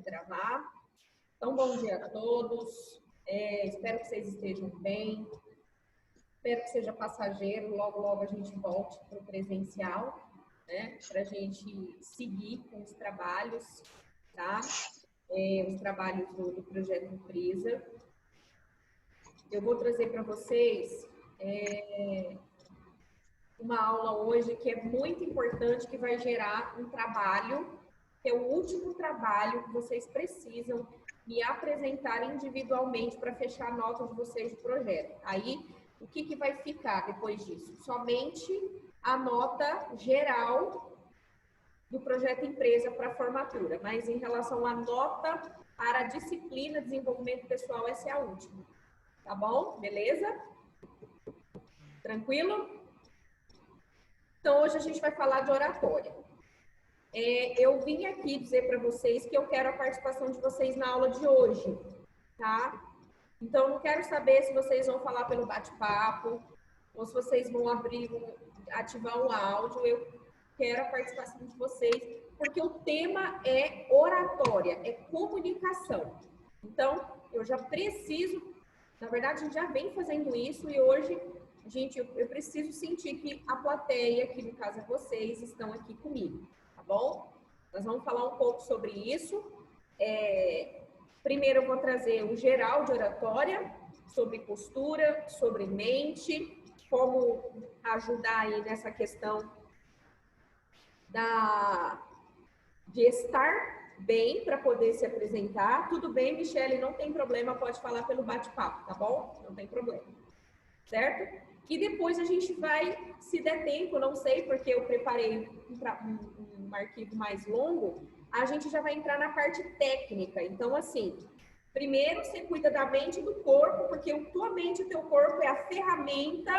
gravar. Então, bom dia a todos. Espero que vocês estejam bem. Espero que seja passageiro. Logo, logo a gente volte para o presencial, né? Para a gente seguir com os trabalhos, tá? Os trabalhos do projeto Empresa. Eu vou trazer para vocês uma aula hoje que é muito importante, que vai gerar um trabalho, que é o último trabalho que vocês precisam me apresentar individualmente para fechar a nota de vocês do projeto. Aí, o que vai ficar depois disso? Somente a nota geral do projeto Empresa para formatura, mas em relação à nota para a disciplina Desenvolvimento Pessoal, essa é a última. Tá bom? Beleza? Tranquilo? Então, hoje a gente vai falar de oratória. Eu vim aqui dizer para vocês que eu quero a participação de vocês na aula de hoje, tá? Então, eu não quero saber se vocês vão falar pelo bate-papo ou se vocês vão ativar o áudio. Eu quero a participação de vocês, porque o tema é oratória, é comunicação. Então, eu já preciso, na verdade, a gente já vem fazendo isso e hoje, gente, eu preciso sentir que a plateia, que no caso é vocês, estão aqui comigo, tá bom? Nós vamos falar um pouco sobre isso. Primeiro eu vou trazer o geral de oratória, sobre postura, sobre mente, como ajudar aí nessa questão de estar bem para poder se apresentar. Tudo bem, Michele, não tem problema, pode falar pelo bate-papo, tá bom? Não tem problema, certo? E depois a gente vai, se der tempo, não sei, porque eu preparei um arquivo mais longo, a gente já vai entrar na parte técnica. Então, assim, primeiro você cuida da mente e do corpo, porque tua mente e teu corpo é a ferramenta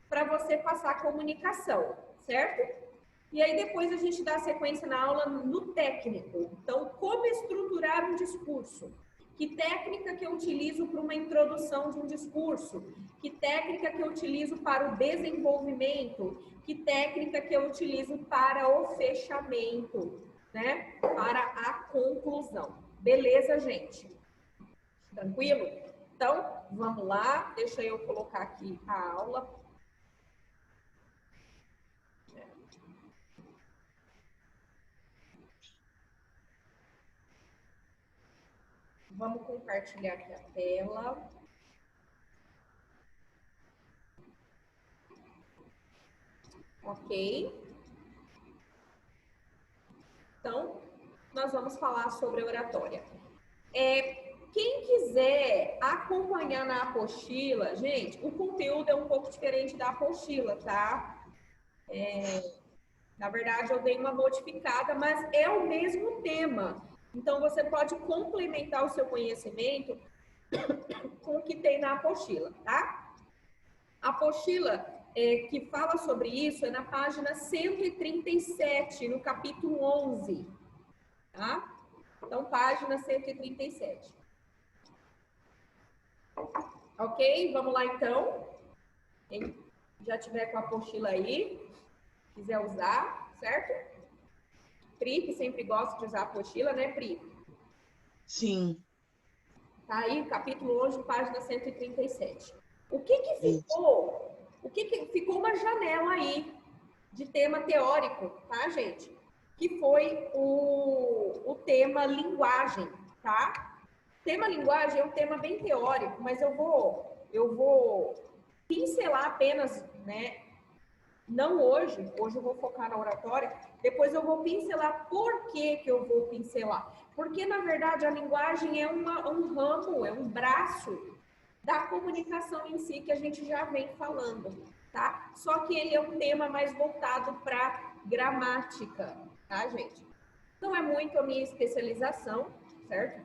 para você passar a comunicação, certo? E aí depois a gente dá sequência na aula no técnico. Então, como estruturar um discurso? Que técnica que eu utilizo para uma introdução de um discurso? Que técnica que eu utilizo para o desenvolvimento? Que técnica que eu utilizo para o fechamento, né? Para a conclusão. Beleza, gente? Tranquilo? Então, vamos lá. Deixa eu colocar aqui a aula. Vamos compartilhar aqui a tela. Ok? Então, nós vamos falar sobre oratória. Quem quiser acompanhar na apostila, gente, o conteúdo é um pouco diferente da apostila, tá? Na verdade, eu dei uma modificada, mas é o mesmo tema. Então, você pode complementar o seu conhecimento com o que tem na apostila, tá? A apostila que fala sobre isso é na página 137, no capítulo 11, tá? Então, página 137. Ok? Vamos lá, então. Quem já tiver com a apostila aí, quiser usar, certo? Pri, que sempre gosta de usar a apostila, né, Pri? Sim. Tá aí, capítulo 11, página 137. O que ficou? O que ficou uma janela aí de tema teórico, tá, gente? Que foi o tema linguagem, tá? Tema linguagem é um tema bem teórico, mas eu vou pincelar apenas, né? Não hoje eu vou focar na oratória, depois eu vou pincelar por que eu vou pincelar. Porque, na verdade, a linguagem é um ramo, é um braço da comunicação em si que a gente já vem falando, tá? Só que ele é um tema mais voltado para gramática, tá, gente? Não é muito a minha especialização, certo?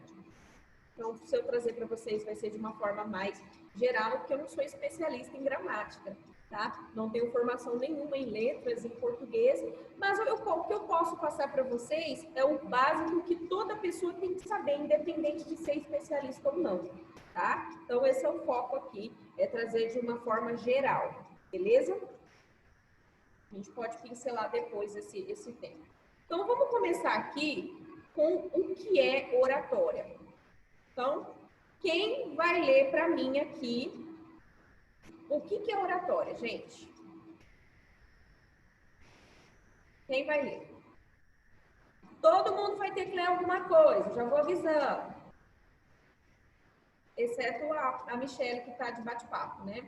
Então, se eu trazer para vocês, vai ser de uma forma mais geral, porque eu não sou especialista em gramática, tá? Não tenho formação nenhuma em letras, em português, mas o que eu posso passar para vocês é o básico que toda pessoa tem que saber, independente de ser especialista ou não, tá? Então, esse é o foco aqui, é trazer de uma forma geral, beleza? A gente pode pincelar depois esse tema. Então, vamos começar aqui com o que é oratória. Então, quem vai ler para mim aqui o que é oratória, gente? Quem vai ler? Todo mundo vai ter que ler alguma coisa, já vou avisando. Exceto a Michelle, que está de bate-papo, né?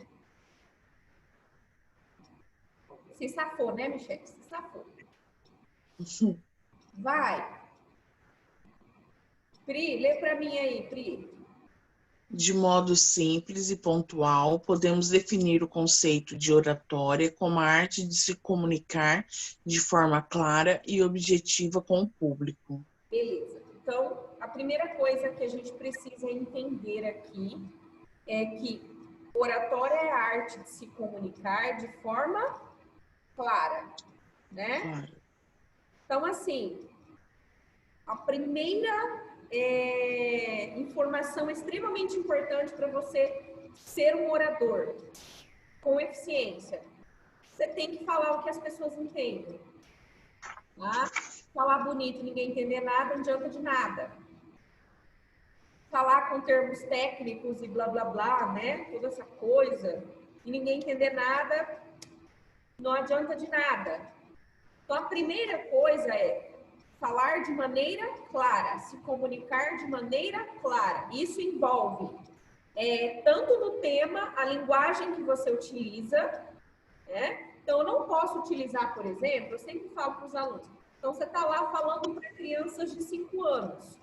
Se safou, né, Michelle? Se safou. Vai. Pri, lê para mim aí, Pri. De modo simples e pontual, podemos definir o conceito de oratória como a arte de se comunicar de forma clara e objetiva com o público. Beleza. Então, a primeira coisa que a gente precisa entender aqui é que oratória é a arte de se comunicar de forma clara, né? Claro. Então, assim, a primeira informação extremamente importante para você ser um orador com eficiência, você tem que falar o que as pessoas entendem. Tá? Falar bonito e ninguém entender nada não adianta de nada. Falar com termos técnicos e blá, blá, blá, né? Toda essa coisa, e ninguém entender nada, não adianta de nada. Então, a primeira coisa é falar de maneira clara, se comunicar de maneira clara. Isso envolve tanto no tema, a linguagem que você utiliza, né? Então, eu não posso utilizar, por exemplo, eu sempre falo para os alunos, então você está lá falando para crianças de 5 anos.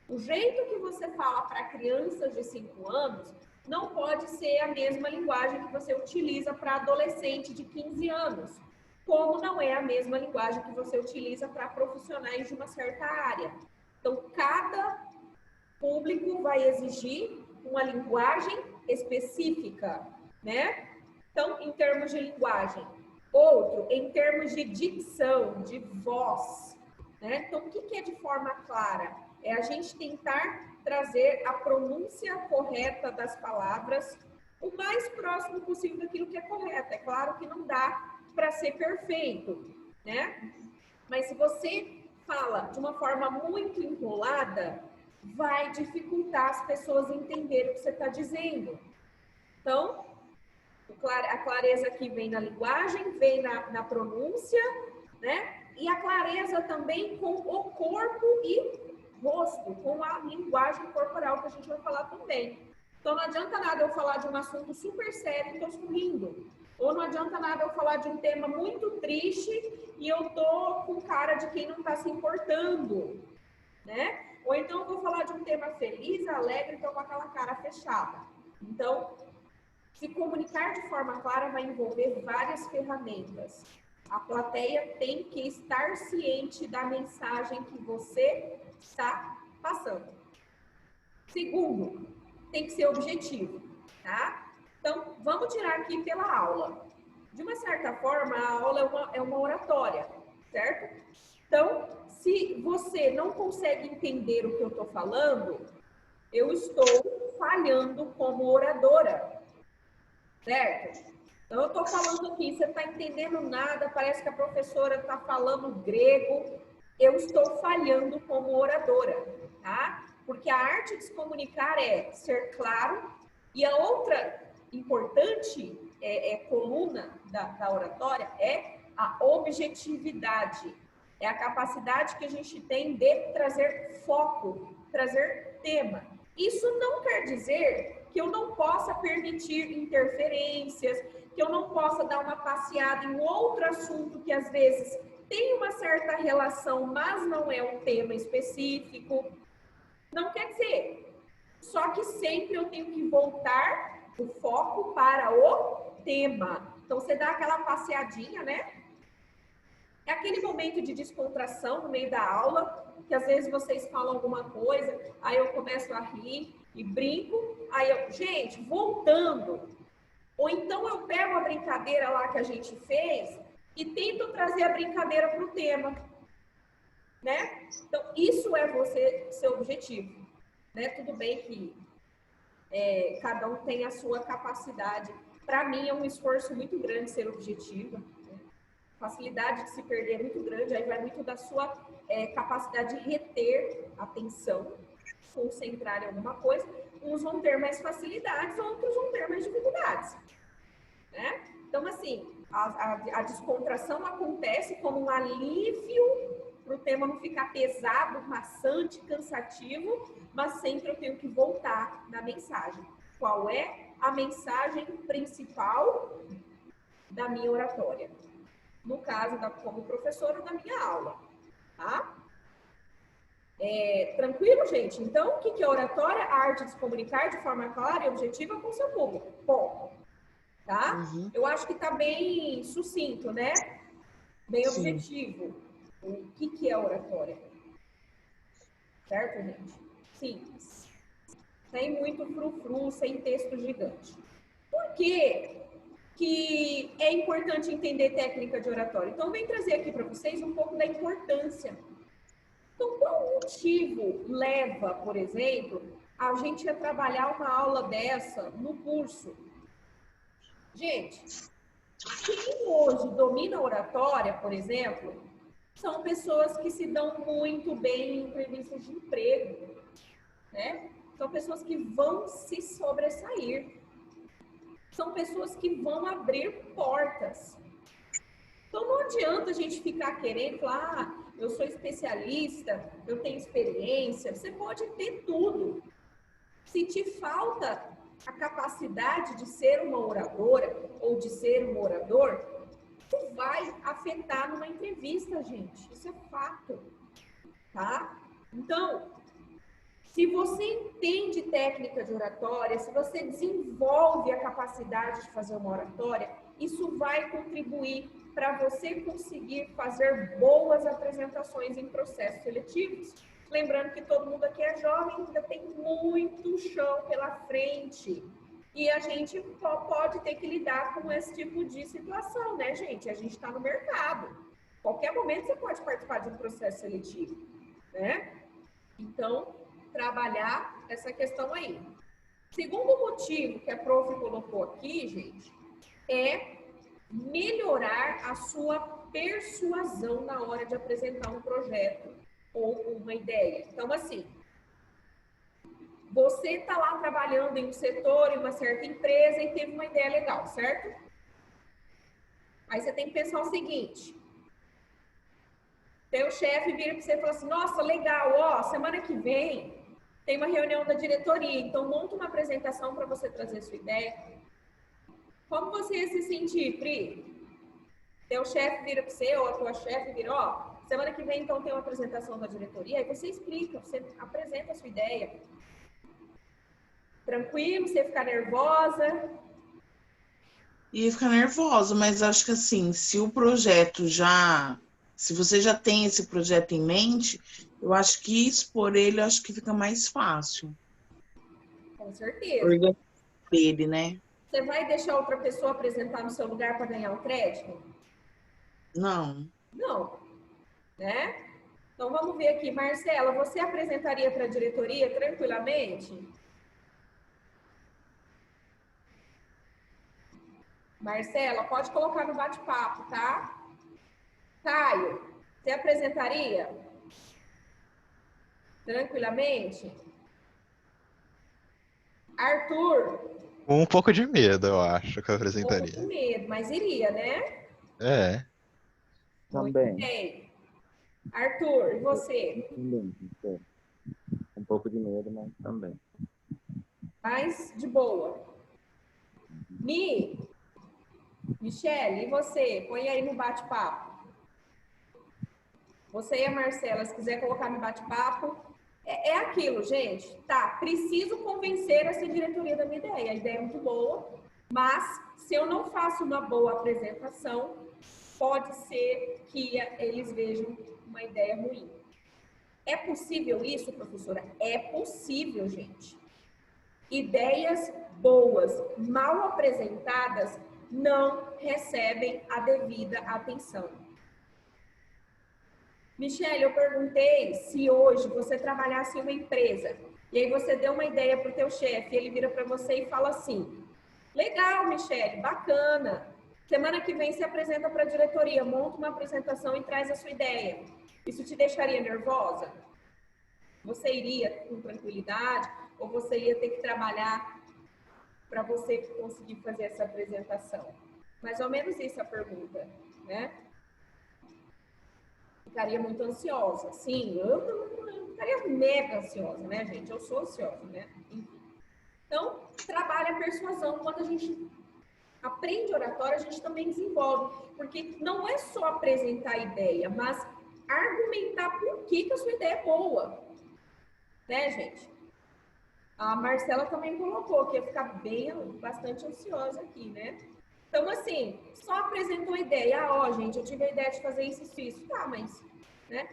O jeito que você fala para crianças de 5 anos não pode ser a mesma linguagem que você utiliza para adolescente de 15 anos, como não é a mesma linguagem que você utiliza para profissionais de uma certa área. Então, cada público vai exigir uma linguagem específica, né? Então, em termos de linguagem. Outro, em termos de dicção, de voz, né? Então, o que é de forma clara? É a gente tentar trazer a pronúncia correta das palavras o mais próximo possível daquilo que é correto. É claro que não dá para ser perfeito, né? Mas se você fala de uma forma muito enrolada, vai dificultar as pessoas entenderem o que você está dizendo. Então, a clareza aqui vem na linguagem, vem na pronúncia, né? E a clareza também com o corpo e rosto, com a linguagem corporal que a gente vai falar também. Então, não adianta nada eu falar de um assunto super sério e estou sorrindo. Ou não adianta nada eu falar de um tema muito triste e eu tô com cara de quem não está se importando, né? Ou então eu vou falar de um tema feliz, alegre, e tô com aquela cara fechada. Então, se comunicar de forma clara vai envolver várias ferramentas. A plateia tem que estar ciente da mensagem que você está passando. Segundo, tem que ser objetivo, tá? Então, vamos tirar aqui pela aula. De uma certa forma, a aula é uma oratória, certo? Então, se você não consegue entender o que eu estou falando, eu estou falhando como oradora, certo? Então, eu estou falando aqui, você não está entendendo nada, parece que a professora está falando grego, eu estou falhando como oradora, tá? Porque a arte de se comunicar é ser claro, e a outra importante coluna da oratória é a objetividade. É a capacidade que a gente tem de trazer foco, trazer tema. Isso não quer dizer que eu não possa permitir interferências, que eu não possa dar uma passeada em outro assunto que às vezes tem uma certa relação, mas não é um tema específico. Não quer dizer. Só que sempre eu tenho que voltar o foco para o tema. Então, você dá aquela passeadinha, né? É aquele momento de descontração no meio da aula, que às vezes vocês falam alguma coisa, aí eu começo a rir e brinco, aí eu, gente, voltando. Ou então eu pego a brincadeira lá que a gente fez e tento trazer a brincadeira para o tema, né? Então, isso é você, seu objetivo, né? Tudo bem que cada um tem a sua capacidade. Para mim, é um esforço muito grande ser objetiva. Facilidade de se perder é muito grande, aí vai muito da sua capacidade de reter atenção, concentrar em alguma coisa. Uns vão ter mais facilidades, outros vão ter mais dificuldades, né? Então, assim, a descontração acontece como um alívio para o tema não ficar pesado, maçante, cansativo, mas sempre eu tenho que voltar na mensagem. Qual é a mensagem principal da minha oratória? No caso, como professora, da minha aula, tá? Tranquilo, gente? Então, o que é oratória? A arte de se comunicar de forma clara e objetiva com o seu público. Bom, tá? Uhum. Eu acho que tá bem sucinto, né? Bem Sim. objetivo. O que é oratória? Certo, gente? Simples. Sem muito frufru, sem texto gigante. Por que é importante entender técnica de oratória? Então, eu venho trazer aqui para vocês um pouco da importância. Então, qual motivo leva, por exemplo, a gente a trabalhar uma aula dessa no curso? Gente, quem hoje domina a oratória, por exemplo, são pessoas que se dão muito bem em entrevistas de emprego, né? São pessoas que vão se sobressair. São pessoas que vão abrir portas. Então, não adianta a gente ficar querendo falar, eu sou especialista, eu tenho experiência. Você pode ter tudo. Se te falta a capacidade de ser uma oradora ou de ser um orador, isso vai afetar numa entrevista, gente. Isso é fato, tá? Então, se você entende técnica de oratória, se você desenvolve a capacidade de fazer uma oratória, isso vai contribuir para você conseguir fazer boas apresentações em processos seletivos. Lembrando que todo mundo aqui é jovem, ainda tem muito chão pela frente. E a gente pode ter que lidar com esse tipo de situação, né, gente? A gente está no mercado. Qualquer momento você pode participar de um processo seletivo, né? Então, trabalhar essa questão aí. Segundo motivo que a prof colocou aqui, gente, é melhorar a sua persuasão na hora de apresentar um projeto ou uma ideia. Então, assim, você está lá trabalhando em um setor, em uma certa empresa e teve uma ideia legal, certo? Aí você tem que pensar o seguinte: teu chefe vira para você e fala assim, nossa, legal, ó, semana que vem tem uma reunião da diretoria, então monta uma apresentação para você trazer sua ideia. Como você ia se sentir, Pri? Teu chefe vira para você, ou a tua chefe vira, ó, semana que vem então tem uma apresentação da diretoria, aí você explica, você apresenta a sua ideia. Tranquilo, você ficar nervosa? Ia ficar nervosa, mas acho que assim, se você já tem esse projeto em mente, eu acho que expor ele, eu acho que fica mais fácil. Com certeza. Organizar ele, né? Você vai deixar outra pessoa apresentar no seu lugar para ganhar um crédito? Não. Não, né? Então vamos ver aqui, Marcela, você apresentaria para a diretoria tranquilamente? Marcela, pode colocar no bate-papo, tá? Caio, você apresentaria tranquilamente? Arthur? Com um pouco de medo, eu acho, que eu Um pouco de apresentaria. medo, mas iria, né? É. Muito Também. bem. Arthur, e você? Também. Um pouco de medo, mas também. Mais de boa. Michele, e você? Põe aí no bate-papo. Você e a Marcela, se quiser colocar no bate-papo. É aquilo, gente. Tá, preciso convencer essa diretoria da minha ideia. A ideia é muito boa, mas se eu não faço uma boa apresentação, pode ser que eles vejam uma ideia ruim. É possível isso, professora? É possível, gente. Ideias boas, mal apresentadas, não recebem a devida atenção. Michele, eu perguntei se hoje você trabalhasse em uma empresa e aí você deu uma ideia para o teu chefe, ele vira para você e fala assim, legal, Michele, bacana, semana que vem você apresenta para a diretoria, monta uma apresentação e traz a sua ideia. Isso te deixaria nervosa? Você iria com tranquilidade ou você ia ter que trabalhar para você conseguir fazer essa apresentação? Mais ou menos isso a pergunta, né? Ficaria muito ansiosa. Sim, eu ficaria mega ansiosa, né, gente? Eu sou ansiosa, né? Então, trabalha a persuasão. Quando a gente aprende oratória, a gente também desenvolve. Porque não é só apresentar a ideia, mas argumentar por que a sua ideia é boa. Né, gente? A Marcela também colocou que ia ficar bastante ansiosa aqui, né? Então, assim, só apresentou a ideia. Ó, gente, eu tive a ideia de fazer isso, isso. Tá, mas, né?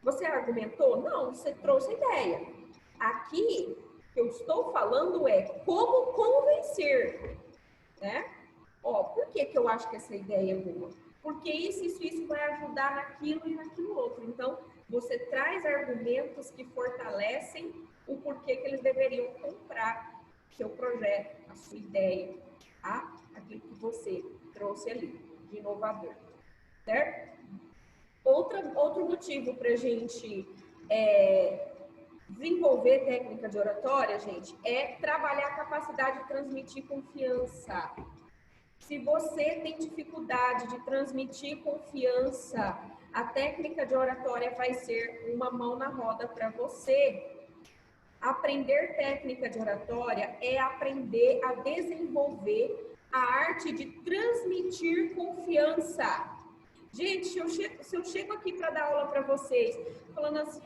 Você argumentou? Não, você trouxe a ideia. Aqui, o que eu estou falando é como convencer, né? Ó, por que eu acho que essa ideia é boa? Porque isso vai ajudar naquilo e naquilo outro. Então, você traz argumentos que fortalecem o porquê que eles deveriam comprar seu projeto, a sua ideia, tá? Aquilo que você trouxe ali, de inovador, certo? Outro motivo para a gente desenvolver técnica de oratória, gente, é trabalhar a capacidade de transmitir confiança. Se você tem dificuldade de transmitir confiança, a técnica de oratória vai ser uma mão na roda para você. Aprender técnica de oratória é aprender a desenvolver a arte de transmitir confiança. Gente, se eu chego aqui para dar aula para vocês, falando assim,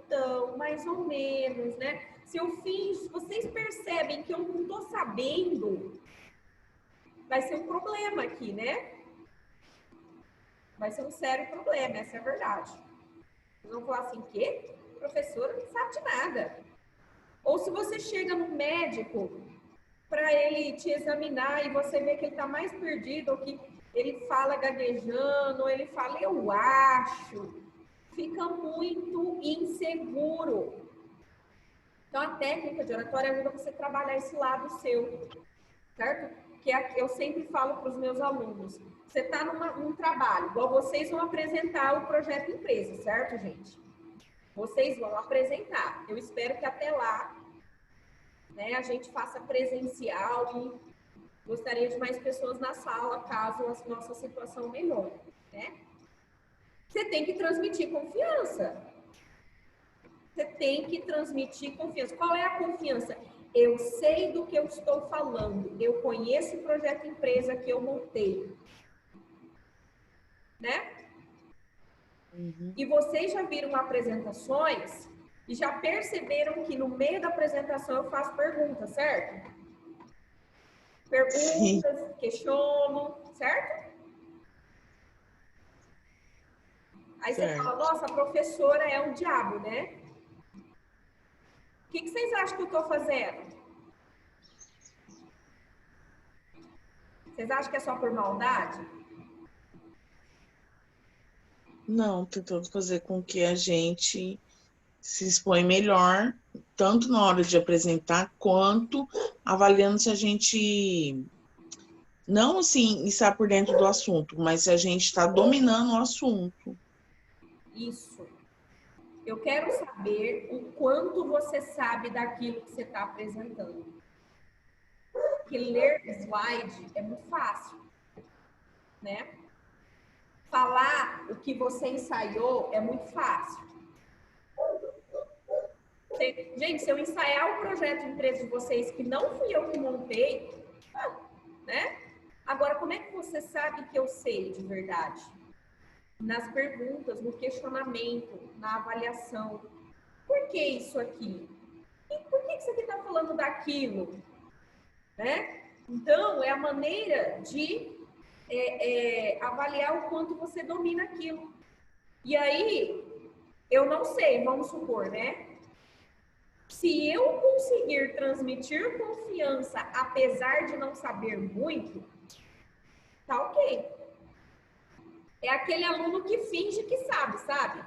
então, mais ou menos, né? Se eu finjo, vocês percebem que eu não estou sabendo, vai ser um problema aqui, né? Vai ser um sério problema, essa é a verdade. Vocês vão falar assim, quê? Professora não sabe de nada. Ou se você chega no médico para ele te examinar e você vê que ele está mais perdido, ou que ele fala gaguejando, ou ele fala eu acho, fica muito inseguro. Então, a técnica de oratória ajuda você a trabalhar esse lado seu, certo? Que eu sempre falo para os meus alunos, você está num trabalho, igual vocês vão apresentar o projeto empresa, certo, gente? Vocês vão apresentar. Eu espero que até lá, né, a gente faça presencial e gostaria de mais pessoas na sala, caso a nossa situação melhore, né? Você tem que transmitir confiança. Você tem que transmitir confiança. Qual é a confiança? Eu sei do que eu estou falando. Eu conheço o projeto empresa que eu montei. Né? Uhum. E vocês já viram apresentações e já perceberam que no meio da apresentação eu faço perguntas, certo? Perguntas, sim. Questiono, certo? Aí certo. Você fala, nossa, a professora é um diabo, né? O que vocês acham que eu estou fazendo? Vocês acham que é só por maldade? Não, tentando fazer com que a gente se expõe melhor, tanto na hora de apresentar, quanto avaliando se a gente, não assim, está por dentro do assunto, mas se a gente está dominando o assunto. Isso. Eu quero saber o quanto você sabe daquilo que você está apresentando. Porque ler slide é muito fácil, né? Falar o que você ensaiou é muito fácil. Gente, se eu ensaiar o projeto de empresa de vocês, que não fui eu que montei, né? Agora, como é que você sabe que eu sei de verdade? Nas perguntas, no questionamento, na avaliação. Por que isso aqui? E por que isso aqui está falando daquilo? Né? Então, é a maneira de avaliar o quanto você domina aquilo. E aí, eu não sei, vamos supor, né? Se eu conseguir transmitir confiança, apesar de não saber muito, tá ok. É aquele aluno que finge que sabe, sabe?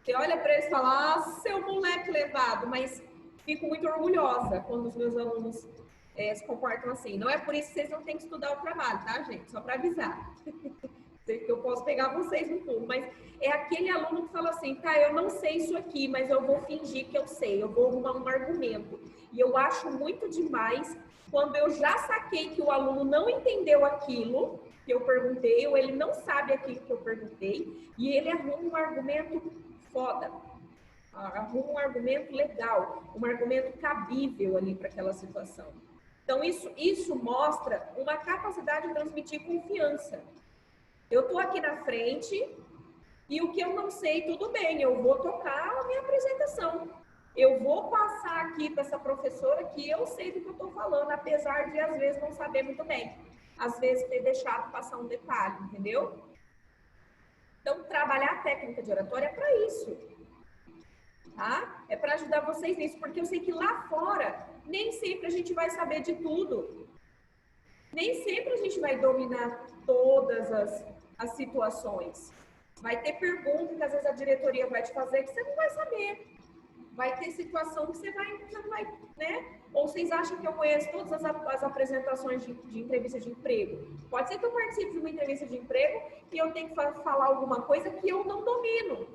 Você olha para ele e fala, seu moleque levado, mas fico muito orgulhosa quando os meus alunos se comportam assim. Não é por isso que vocês não têm que estudar o trabalho, tá, gente? Só para avisar. Sei que eu posso pegar vocês no pulo, mas é aquele aluno que fala assim, tá, eu não sei isso aqui, mas eu vou fingir que eu sei, eu vou arrumar um argumento. E eu acho muito demais quando eu já saquei que o aluno não entendeu aquilo que eu perguntei, ou ele não sabe aquilo que eu perguntei, e ele arruma um argumento foda, arruma um argumento legal, um argumento cabível ali para aquela situação. Então, isso mostra uma capacidade de transmitir confiança. Eu estou aqui na frente e o que eu não sei, tudo bem, eu vou tocar a minha apresentação. Eu vou passar aqui para essa professora que eu sei do que eu estou falando, apesar de, às vezes, não saber muito bem. Às vezes, ter deixado passar um detalhe, entendeu? Então, trabalhar a técnica de oratória é para isso. Tá? É para ajudar vocês nisso, porque eu sei que lá fora, nem sempre a gente vai saber de tudo. Nem sempre a gente vai dominar todas as situações. Vai ter perguntas que às vezes a diretoria vai te fazer que você não vai saber. Vai ter situação que você não vai, né? Ou vocês acham que eu conheço todas as apresentações de entrevista de emprego? Pode ser que eu participe de uma entrevista de emprego e eu tenho que falar alguma coisa que eu não domino.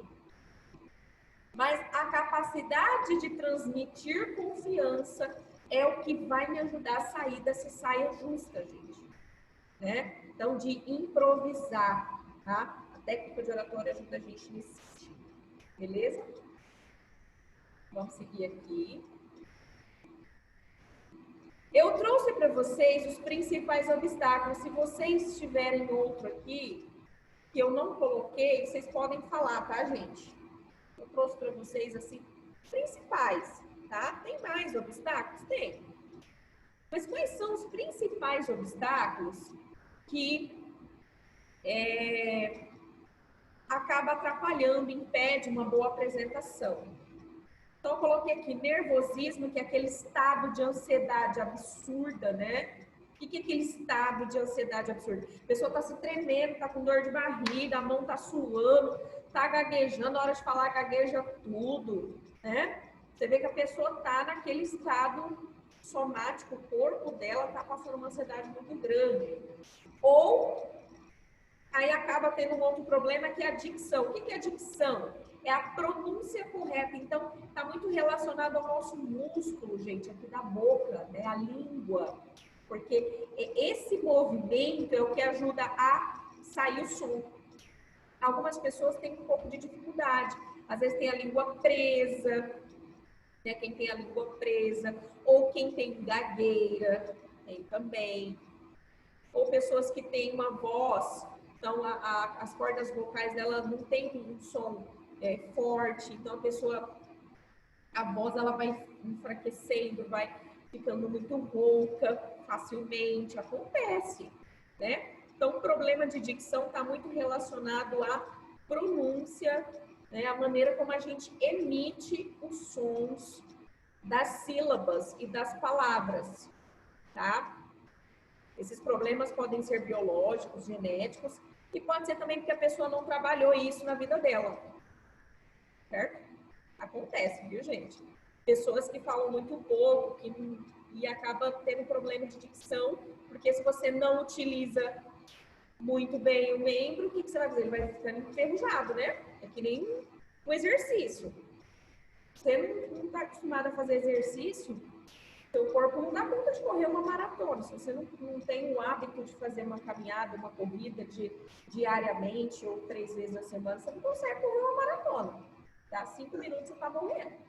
Mas a capacidade de transmitir confiança é o que vai me ajudar a sair dessa saia justa, gente. Né? Então, de improvisar, tá? A técnica de oratória ajuda a gente nisso. Beleza? Vamos seguir aqui. Eu trouxe para vocês os principais obstáculos. Se vocês tiverem outro aqui, que eu não coloquei, vocês podem falar, tá, gente? Eu trouxe para vocês, assim, principais, tá? Tem mais obstáculos? Tem. Mas quais são os principais obstáculos que acaba atrapalhando, impede uma boa apresentação? Então, eu coloquei aqui nervosismo, que é aquele estado de ansiedade absurda, né? O que é aquele estado de ansiedade absurda? A pessoa está se tremendo, está com dor de barriga, a mão está suando, está gaguejando, na hora de falar gagueja tudo, né? Você vê que a pessoa está naquele estado somático, o corpo dela está passando uma ansiedade muito grande. Ou aí acaba tendo um outro problema que é a dicção. O que é a dicção? É a pronúncia correta. Então, está muito relacionado ao nosso músculo, gente, aqui da boca, né? A língua. Porque esse movimento é o que ajuda a sair o som. Algumas pessoas têm um pouco de dificuldade. Às vezes tem a língua presa, né? Quem tem a língua presa, ou quem tem gagueira, tem também. Ou pessoas que têm uma voz, então as cordas vocais dela não tem um som forte, então a voz ela vai enfraquecendo, vai ficando muito rouca facilmente, acontece, né? Então, o problema de dicção está muito relacionado à pronúncia, né? A maneira como a gente emite os sons das sílabas e das palavras, tá? Esses problemas podem ser biológicos, genéticos, e pode ser também porque a pessoa não trabalhou isso na vida dela, certo? Acontece, viu, gente? Pessoas que falam muito pouco e acaba tendo problema de dicção, porque se você não utiliza muito bem o membro, o que você vai fazer? Ele vai ficando enferrujado, né? É que nem um exercício. Você não está acostumado a fazer exercício, seu corpo não dá conta de correr uma maratona. Se você não tem o hábito de fazer uma caminhada, uma corrida diariamente ou 3 vezes na semana, você não consegue correr uma maratona. Dá 5 minutos você está morrendo.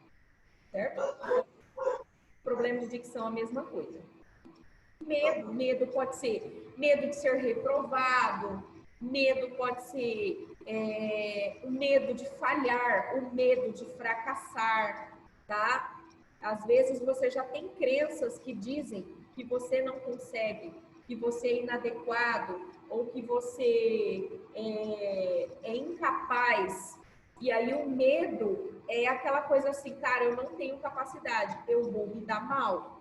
Certo? Problema de dicção, a mesma coisa. Medo pode ser medo de ser reprovado, medo pode ser o medo de falhar, o medo de fracassar, tá? Às vezes você já tem crenças que dizem que você não consegue, que você é inadequado ou que você é incapaz. E aí o medo é aquela coisa assim, cara, eu não tenho capacidade, eu vou me dar mal.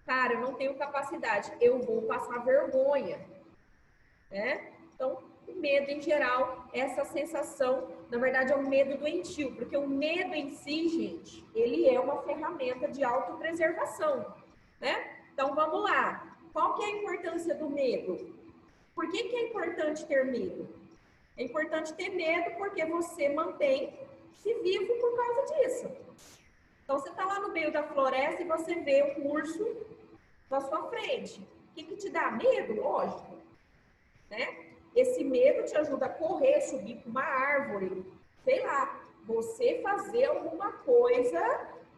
Cara, eu não tenho capacidade, eu vou passar vergonha, né? Então, o medo em geral, essa sensação, na verdade é um medo doentio, porque o medo em si, gente, ele é uma ferramenta de autopreservação, né? Então, vamos lá. Qual que é a importância do medo? Por que que é importante ter medo? É importante ter medo porque você mantém-se vivo por causa disso. Então, você está lá no meio da floresta e você vê um urso na sua frente. O que que te dá medo? Lógico, né? Esse medo te ajuda a correr, subir para uma árvore, sei lá, você fazer alguma coisa,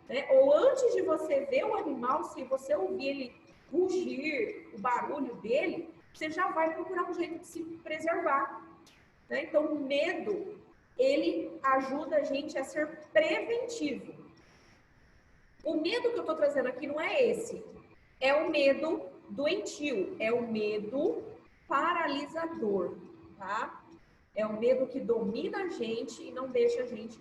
né? Ou antes de você ver o animal, se você ouvir ele rugir, o barulho dele, você já vai procurar um jeito de se preservar, né? Então, o medo, ele ajuda a gente a ser preventivo. O medo que eu estou trazendo aqui não é esse. É o medo doentio, é o medo paralisador, tá? É o medo que domina a gente e não deixa a gente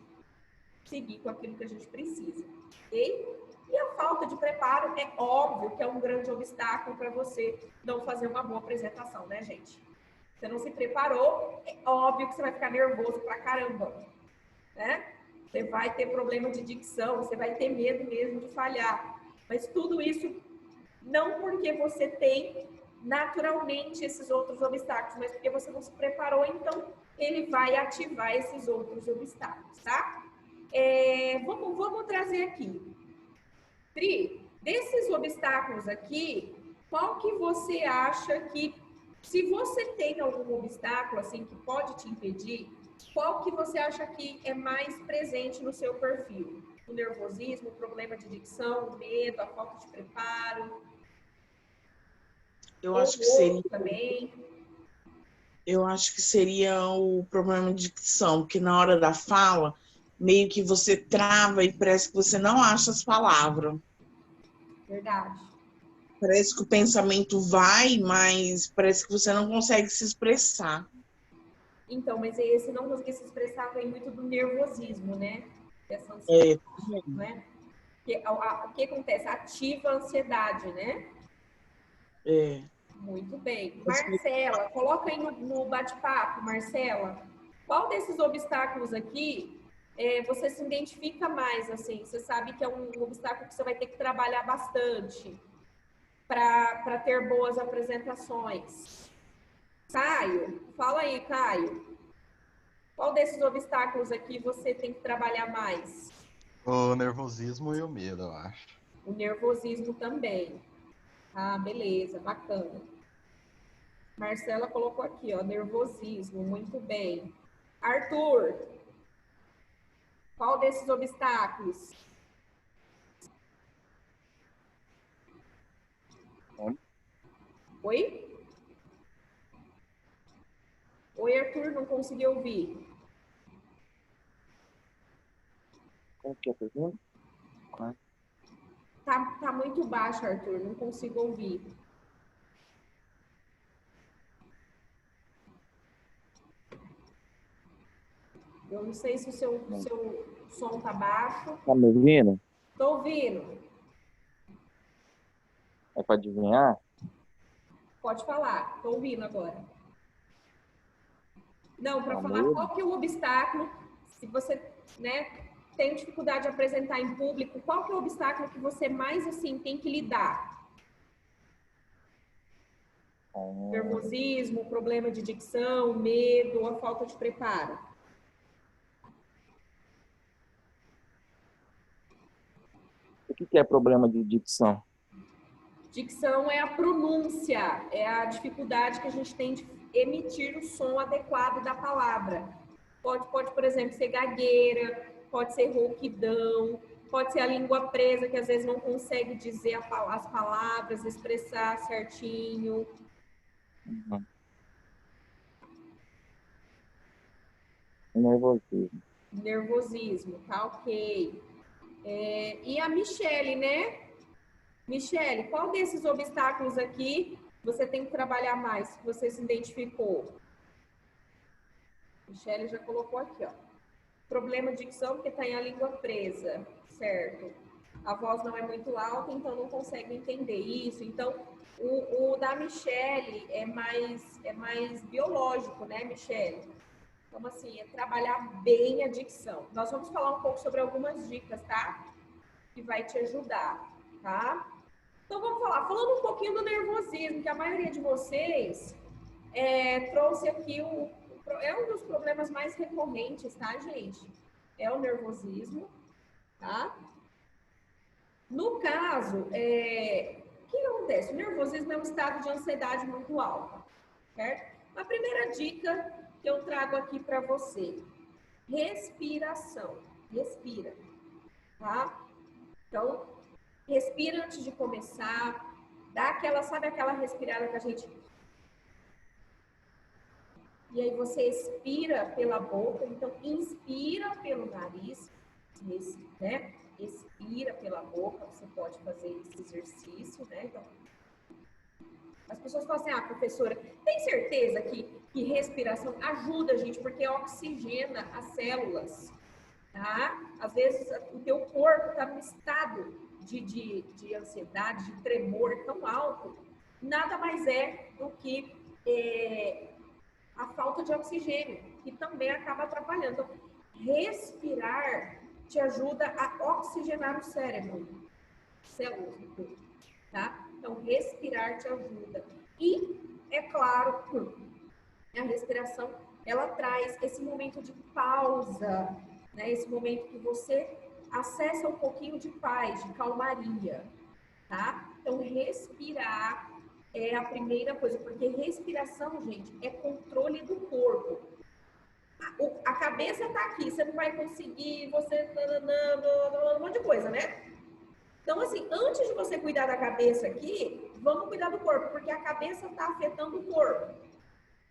seguir com aquilo que a gente precisa, ok? E a falta de preparo é óbvio que é um grande obstáculo para você não fazer uma boa apresentação, né, gente? Você não se preparou, é óbvio que você vai ficar nervoso pra caramba, né? Você vai ter problema de dicção, você vai ter medo mesmo de falhar. Mas tudo isso não porque você tem naturalmente esses outros obstáculos, mas porque você não se preparou, então ele vai ativar esses outros obstáculos, tá? Vamos trazer aqui. Pri, desses obstáculos aqui, qual que você acha que, se você tem algum obstáculo assim que pode te impedir, qual que você acha que é mais presente no seu perfil? O nervosismo, o problema de dicção, o medo, a falta de preparo? Eu acho que seria, também. eu acho que seria o problema de dicção, que na hora da fala, meio que você trava e parece que você não acha as palavras. Verdade. Parece que o pensamento vai, mas parece que você não consegue se expressar. Então, mas esse não conseguir se expressar vem muito do nervosismo, né? Dessa ansiedade, né? O que acontece? Ativa a ansiedade, né? Muito bem. Marcela, coloca aí no bate-papo, Marcela. Qual desses obstáculos aqui você se identifica mais, assim? Você sabe que é um obstáculo que você vai ter que trabalhar bastante para ter boas apresentações. Caio, fala aí, Caio. Qual desses obstáculos aqui você tem que trabalhar mais? O nervosismo e o medo, eu acho. O nervosismo também. Ah, beleza, bacana. Marcela colocou aqui, ó, nervosismo, muito bem. Arthur, qual desses obstáculos? Oi? Oi, Arthur, não consegui ouvir. Como que é a pergunta? Tá muito baixo, Arthur, não consigo ouvir. Eu não sei se o seu som tá baixo. Tá me ouvindo? Tô ouvindo. É para adivinhar? Pode falar, tô ouvindo agora. Não, para Tá falar medo? qual que é o obstáculo, se você, né, tem dificuldade de apresentar em público, qual que é o obstáculo que você mais, assim, tem que lidar? Nervosismo, problema de dicção, medo, a falta de preparo? O que é problema de dicção? Dicção é a pronúncia, é a dificuldade que a gente tem de emitir o som adequado da palavra. Pode, por exemplo, ser gagueira, pode ser rouquidão, pode ser a língua presa, que às vezes não consegue dizer as palavras, expressar certinho. Uhum. Nervosismo. Nervosismo, tá ok. E a Michele, né? Michele, qual desses obstáculos aqui você tem que trabalhar mais, que você se identificou? Michele já colocou aqui, ó. Problema de dicção porque está em a língua presa, certo? A voz não é muito alta, então não consegue entender isso. Então, o da Michele é mais biológico, né, Michele? Então, assim, é trabalhar bem a dicção. Nós vamos falar um pouco sobre algumas dicas, tá? Que vai te ajudar, tá? Então, vamos falar. Falando um pouquinho do nervosismo, que a maioria de vocês trouxe aqui é um dos problemas mais recorrentes, tá, gente? É o nervosismo, tá? No caso, o que acontece? O nervosismo é um estado de ansiedade muito alta, certo? A primeira dica que eu trago aqui para você, respiração. Respira, tá? Então, respira antes de começar, dá aquela, sabe aquela respirada que a gente... E aí você expira pela boca, então inspira pelo nariz, né? Expira pela boca, você pode fazer esse exercício, né? Então, as pessoas falam assim, professora, tem certeza que respiração ajuda a gente, porque oxigena as células, tá? Às vezes o teu corpo está num estado de ansiedade, de tremor tão alto, nada mais é do que a falta de oxigênio, que também acaba atrapalhando. Então, respirar te ajuda a oxigenar o cérebro, células do corpo, tá? Então, respirar te ajuda. E, é claro, a respiração, ela traz esse momento de pausa, né? Esse momento que você acessa um pouquinho de paz, de calmaria, tá? Então, respirar é a primeira coisa, porque respiração, gente, é controle do corpo. A cabeça tá aqui, você não vai conseguir, você... um monte de coisa, né? Então, assim, antes de você cuidar da cabeça aqui, vamos cuidar do corpo, porque a cabeça tá afetando o corpo.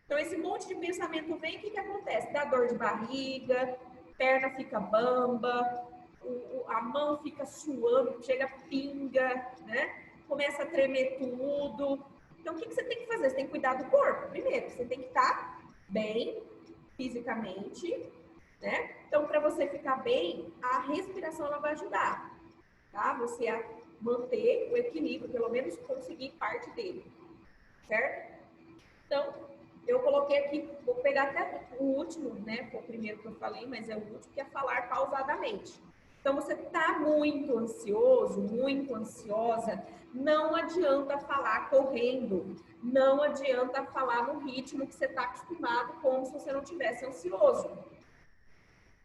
Então, esse monte de pensamento vem, o que acontece? Dá dor de barriga, perna fica bamba, a mão fica suando, chega pinga, né? Começa a tremer tudo. Então, o que você tem que fazer? Você tem que cuidar do corpo. Primeiro, você tem que estar bem fisicamente, né? Então, para você ficar bem, a respiração ela vai ajudar, tá? Você a manter o equilíbrio, pelo menos conseguir parte dele, certo? Então, eu coloquei aqui, vou pegar até o último, né? Foi o primeiro que eu falei, mas é o último, que é falar pausadamente. Então, você está muito ansioso, muito ansiosa, não adianta falar correndo, não adianta falar no ritmo que você está acostumado, como se você não tivesse ansioso.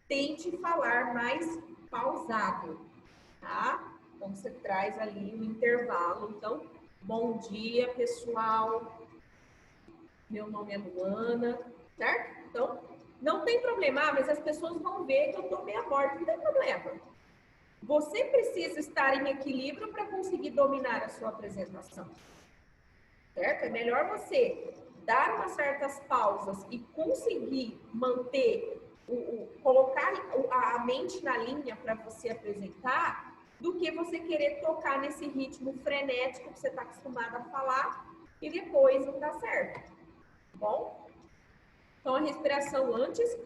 Tente falar mais pausado, tá? Então, você traz ali um intervalo. Então, bom dia, pessoal. Meu nome é Luana, certo? Então, não tem problema, mas as pessoas vão ver que eu tô meia morta, não tem problema. Você precisa estar em equilíbrio para conseguir dominar a sua apresentação, certo? É melhor você dar umas certas pausas e conseguir manter, colocar a mente na linha para você apresentar, do que você querer tocar nesse ritmo frenético que você está acostumado a falar e depois não dá certo, tá bom? Então, a respiração antes,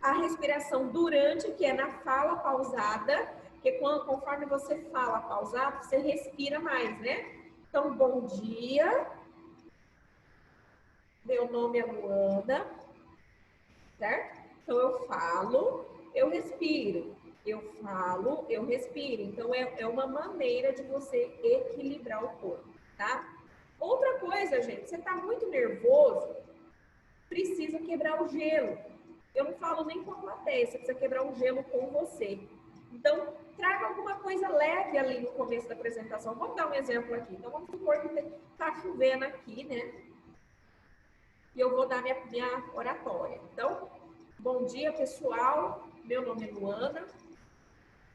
a respiração durante, que é na fala pausada, porque conforme você fala pausado, você respira mais, né? Então, bom dia, meu nome é Luana, certo? Então, eu falo, eu respiro. Eu falo, eu respiro. Então, é uma maneira de você equilibrar o corpo, tá? Outra coisa, gente, você tá muito nervoso, precisa quebrar o gelo. Eu não falo nem com a plateia, você precisa quebrar o gelo com você. Então, traga alguma coisa leve ali no começo da apresentação. Vamos dar um exemplo aqui. Então, vamos supor que está chovendo aqui, né? E eu vou dar minha oratória. Então, bom dia, pessoal. Meu nome é Luana.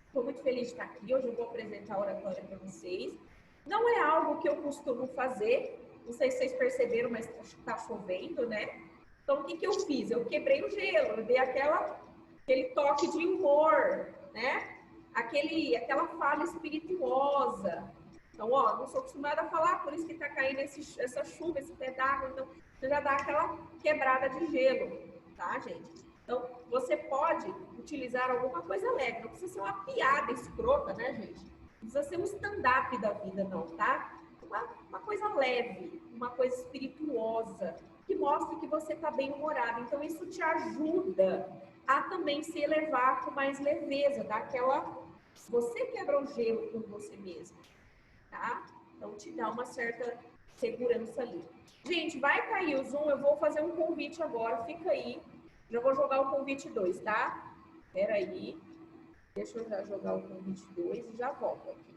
Estou muito feliz de estar aqui. Hoje eu vou apresentar a oratória para vocês. Não é algo que eu costumo fazer. Não sei se vocês perceberam, mas está chovendo, né? Então, o que eu fiz? Eu quebrei o gelo. Eu dei aquele toque de humor, né? Aquela fala espirituosa. Então, ó, não sou acostumada a falar, por isso que está caindo essa chuva, esse pé d'água. Então, você já dá aquela quebrada de gelo, tá, gente? Então, você pode utilizar alguma coisa leve. Não precisa ser uma piada escrota, né, gente? Não precisa ser um stand-up da vida, não, tá? Uma coisa leve, uma coisa espirituosa, que mostre que você está bem humorado. Então, isso te ajuda a também se elevar com mais leveza, dá aquela... Você quebra o gelo com você mesmo, tá? Então, te dá uma certa segurança ali. Gente, vai cair o Zoom, eu vou fazer um convite agora, fica aí. Já vou jogar o convite 2, tá? Espera aí. Deixa eu já jogar o convite 2 e já volto aqui.